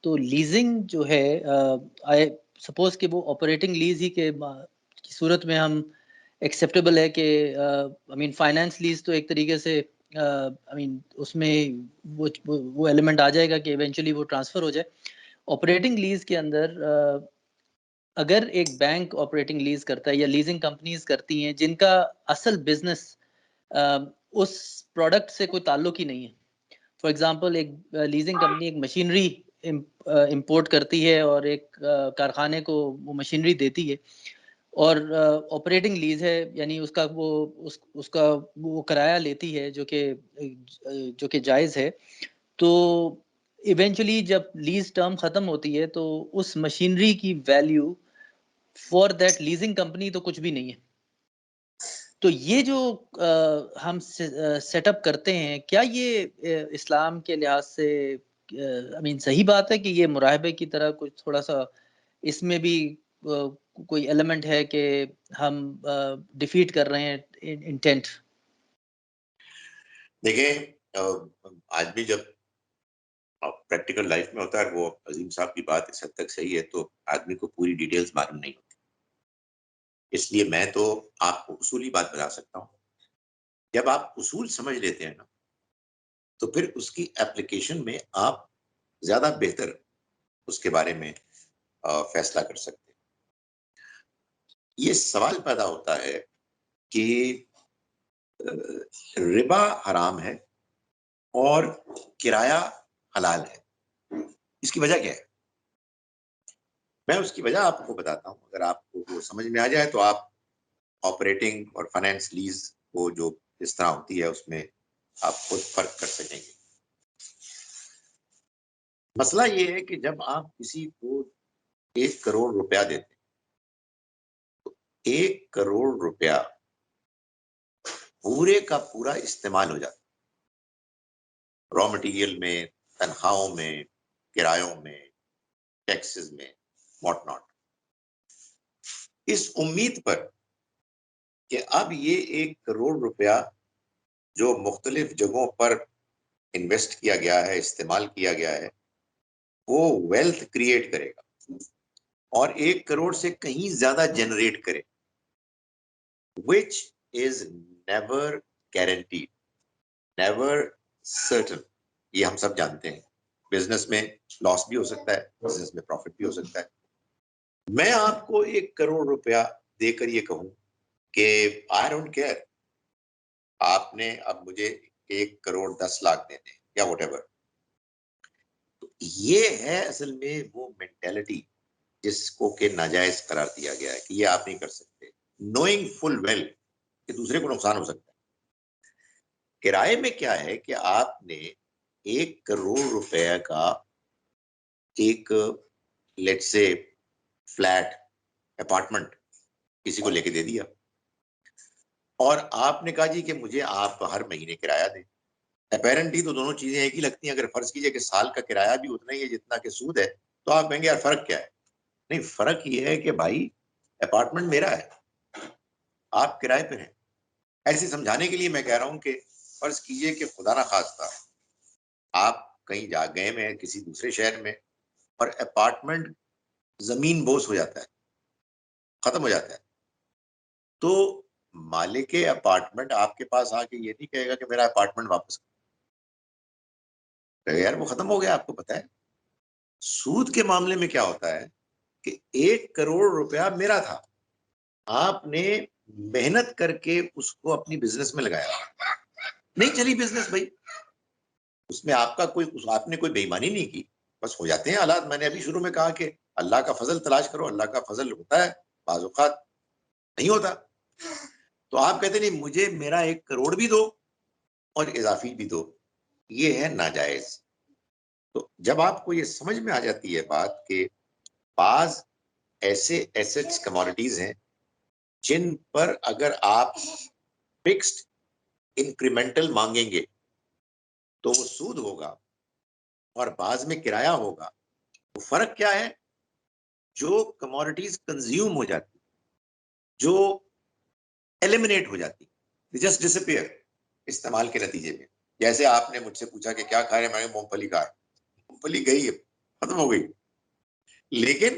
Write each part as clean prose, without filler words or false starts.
تو لیزنگ جو ہے آئی سپوز کہ وہ آپریٹنگ لیز ہی کی صورت میں ہم ایکسیپٹیبل ہے کہ آئی مین فائنانس لیز تو ایک طریقے سے آئی مین اس میں وہ ایلیمنٹ آ جائے گا کہ ایونچولی وہ ٹرانسفر ہو جائے. آپریٹنگ لیز کے اندر اگر ایک بینک آپریٹنگ لیز کرتا ہے یا لیزنگ کمپنیز کرتی ہیں جن کا اصل بزنس اس پروڈکٹ سے کوئی تعلق ہی نہیں ہے. فار ایگزامپل ایک لیزنگ کمپنی ایک مشینری امپورٹ کرتی ہے اور ایک کارخانے کو وہ مشینری دیتی ہے اور آپریٹنگ لیز ہے, یعنی اس کا وہ کرایہ لیتی ہے جو کہ جائز ہے. تو ایونچولی جب لیز ٹرم ختم ہوتی ہے تو اس مشینری کی value for that leasing company تو کچھ بھی نہیں ہے. تو یہ جو ہم سیٹ اپ کرتے ہیں, کیا یہ اسلام کے لحاظ سے I mean صحیح بات ہے کہ یہ مراہبے کی طرح کچھ تھوڑا سا اس میں بھی کوئی ایلیمنٹ ہے کہ ہم ڈیفیٹ کر رہے ہیں انٹینٹ؟ دیکھیں آدمی جب پریکٹیکل لائف میں ہوتا ہے, وہ عظیم صاحب کی بات اس حد تک صحیح ہے, تو آدمی کو پوری ڈیٹیلز معلوم نہیں ہوتی. اس لیے میں تو آپ کو اصولی بات بتا سکتا ہوں. جب آپ اصول سمجھ لیتے ہیں نا, تو پھر اس کی اپلیکیشن میں آپ زیادہ بہتر اس کے بارے میں فیصلہ کر سکتے ہیں. یہ سوال پیدا ہوتا ہے کہ ربا حرام ہے اور کرایہ حلال ہے, اس کی وجہ کیا ہے؟ میں اس کی وجہ آپ کو بتاتا ہوں. اگر آپ کو وہ سمجھ میں آ جائے تو آپ آپریٹنگ اور فائنانس لیز کو جو اس طرح ہوتی ہے اس میں آپ خود فرق کر سکیں گے. مسئلہ یہ ہے کہ جب آپ کسی کو 1 کروڑ روپیہ دیتے ہیں تو 1 کروڑ روپیہ پورے کا پورا استعمال ہو جاتا ہے, را مٹیریل میں, تنخواہوں میں, کرایوں میں, ٹیکسز میں, واٹ ناٹ, اس امید پر کہ اب یہ 1 کروڑ روپیہ جو مختلف جگہوں پر انویسٹ کیا گیا ہے, استعمال کیا گیا ہے, وہ ویلتھ کریٹ کرے گا اور 1 کروڑ سے کہیں زیادہ جنریٹ کرے, which is never guaranteed, never certain. یہ ہم سب جانتے ہیں, بزنس میں لاس بھی ہو سکتا ہے, بزنس میں پروفٹ بھی ہو سکتا ہے. میں آپ کو 1 کروڑ روپیہ دے کر یہ کہوں کہ I don't care, آپ نے اب مجھے 1 کروڑ 10 لاکھ دینے یا واٹ ایور. یہ ہے اصل میں وہ مینٹیلٹی جس کو کہ ناجائز قرار دیا گیا ہے کہ یہ آپ نہیں کر سکتے, نوئنگ فل ویل کہ دوسرے کو نقصان ہو سکتا ہے. کرائے میں کیا ہے کہ آپ نے 1 کروڑ روپے کا ایک لیٹ سے فلیٹ اپارٹمنٹ کسی کو لے کے دے دیا اور آپ نے کہا جی کہ مجھے آپ ہر مہینے کرایہ دیں. اپیرنٹلی تو دونوں چیزیں ایک ہی لگتی ہیں. اگر فرض کیجئے کہ سال کا کرایہ بھی اتنا ہی ہے جتنا کہ سود ہے, تو آپ کہیں گے یار فرق کیا ہے؟ نہیں, فرق یہ ہے کہ بھائی اپارٹمنٹ میرا ہے, آپ کرائے پہ ہیں. ایسے سمجھانے کے لیے میں کہہ رہا ہوں کہ فرض کیجئے کہ خدا نہ خواستہ آپ کہیں جا گئے میں کسی دوسرے شہر میں اور اپارٹمنٹ زمین بوس ہو جاتا ہے, ختم ہو جاتا ہے, تو مالک اپارٹمنٹ آپ کے پاس آ کے یہ نہیں کہے گا کہ میرا اپارٹمنٹ واپس کہے گا یار وہ ختم ہو گیا. آپ کو پتا ہے سود کے معاملے میں کیا ہوتا ہے کہ 1 کروڑ روپیہ میرا تھا, آپ نے محنت کر کے اس کو اپنی بزنس میں لگایا, نہیں چلی بزنس بھائی, اس میں آپ نے کوئی بے ایمانی نہیں کی, بس ہو جاتے ہیں حالات. میں نے ابھی شروع میں کہا کہ اللہ کا فضل تلاش کرو, اللہ کا فضل ہوتا ہے, بعض اوقات نہیں ہوتا. تو آپ کہتے نہیں مجھے میرا 1 کروڑ بھی دو اور اضافی بھی دو, یہ ہے ناجائز. تو جب آپ کو یہ سمجھ میں آ جاتی ہے بات کہ بعض ایسے ایسٹس کموڈیٹیز ہیں جن پر اگر آپ فکسڈ انکریمنٹل مانگیں گے تو وہ سود ہوگا اور بعض میں کرایہ ہوگا, تو فرق کیا ہے؟ جو کموڈیٹیز کنزیوم ہو جاتی, جو ایلیمنیٹ ہو جاتی, جسٹ ڈسپیئر استعمال کے نتیجے میں. جیسے آپ نے مجھ سے پوچھا کہ کیا کھا رہے ہیں, میں نے مونگ پھلی کھا, مونگ پھلی گئی ہے, ختم ہو گئی. لیکن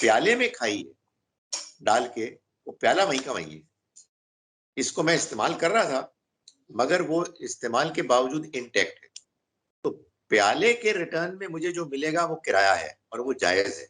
پیالے میں کھائی ہے ڈال کے, وہ پیالہ وہیں کا وہیں ہے. اس کو میں استعمال کر رہا تھا مگر وہ استعمال کے باوجود انٹیکٹ ہے. تو پیالے کے ریٹرن میں مجھے جو ملے گا وہ کرایہ ہے اور وہ جائز ہے.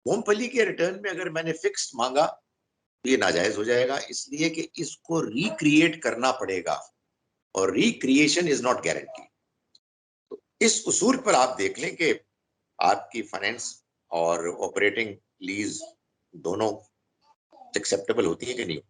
مونگ پھلی کے ریٹرن میں اگر میں نے فکسڈ مانگا تو یہ ناجائز ہو جائے گا, اس لیے کہ اس کو ریکریٹ کرنا پڑے گا اور ریکریشن از ناٹ گارنٹی. تو اس اصول پر آپ دیکھ لیں کہ آپ کی فائنینس اور آپریٹنگ لیز دونوں ایکسیپٹیبل ہوتی ہیں کہ نہیں.